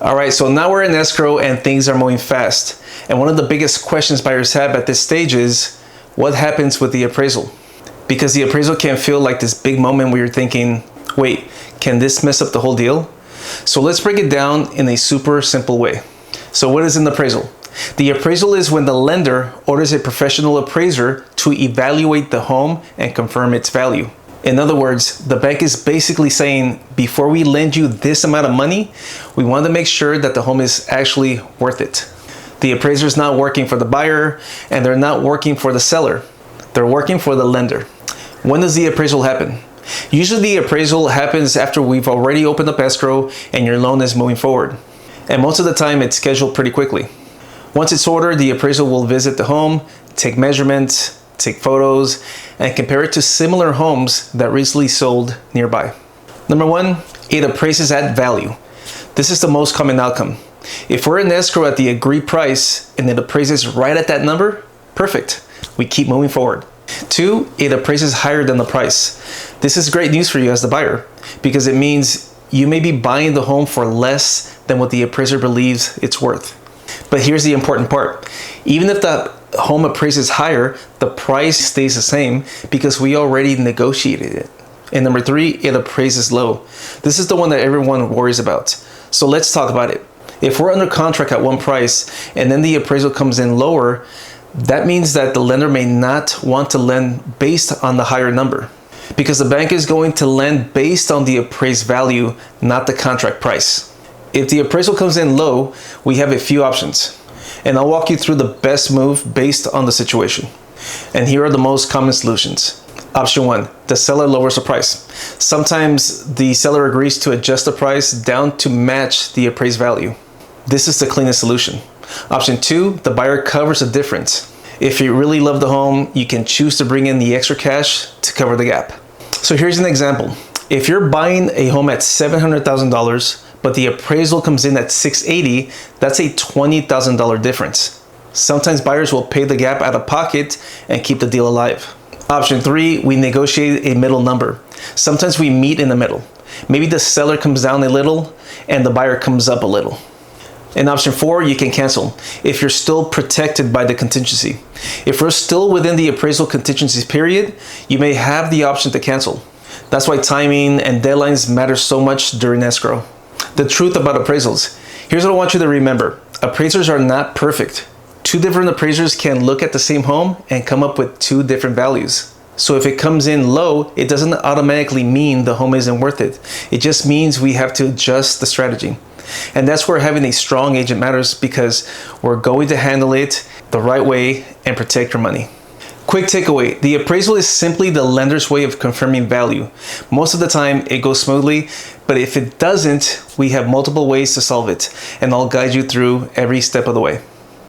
All right, so now we're in escrow and things are moving fast. And one of the biggest questions buyers have at this stage is, what happens with the appraisal? Because the appraisal can feel like this big moment where you're thinking, wait, can this mess up the whole deal? So let's break it down in a super simple way. So what is an appraisal? The appraisal is when the lender orders a professional appraiser to evaluate the home and confirm its value. In other words, the bank is basically saying, before we lend you this amount of money, we want to make sure that the home is actually worth it. The appraiser is not working for the buyer and they're not working for the seller. They're working for the lender. When does the appraisal happen? Usually the appraisal happens after we've already opened up escrow and your loan is moving forward. And most of the time it's scheduled pretty quickly. Once it's ordered, the appraiser will visit the home, take measurements, take photos, and compare it to similar homes that recently sold nearby. Number one, it appraises at value. This is the most common outcome. If we're in escrow at the agreed price and it appraises right at that number, perfect. We keep moving forward. Two, it appraises higher than the price. This is great news for you as the buyer because it means you may be buying the home for less than what the appraiser believes it's worth. But here's the important part. Even if the home appraises higher, the price stays the same because we already negotiated it. And number three, it appraises low. This is the one that everyone worries about. So let's talk about it. If we're under contract at one price and then the appraisal comes in lower, that means that the lender may not want to lend based on the higher number because the bank is going to lend based on the appraised value, not the contract price. If the appraisal comes in low, we have a few options. And I'll walk you through the best move based on the situation. And here are the most common solutions. Option one, the seller lowers the price. Sometimes the seller agrees to adjust the price down to match the appraised value. This is the cleanest solution. Option two, the buyer covers the difference. If you really love the home, you can choose to bring in the extra cash to cover the gap. So here's an example. If you're buying a home at $700,000, but the appraisal comes in at $680,000, that's a $20,000 difference. Sometimes buyers will pay the gap out of pocket and keep the deal alive. Option three, we negotiate a middle number. Sometimes we meet in the middle. Maybe the seller comes down a little and the buyer comes up a little. And option four, you can cancel if you're still protected by the contingency. If we're still within the appraisal contingency period, you may have the option to cancel. That's why timing and deadlines matter so much during escrow. The truth about appraisals. Here's what I want you to remember. Appraisers are not perfect. Two different appraisers can look at the same home and come up with two different values. So if it comes in low, it doesn't automatically mean the home isn't worth it. It just means we have to adjust the strategy. And that's where having a strong agent matters because we're going to handle it the right way and protect your money. Quick takeaway, the appraisal is simply the lender's way of confirming value. Most of the time it goes smoothly, but if it doesn't, we have multiple ways to solve it, and I'll guide you through every step of the way.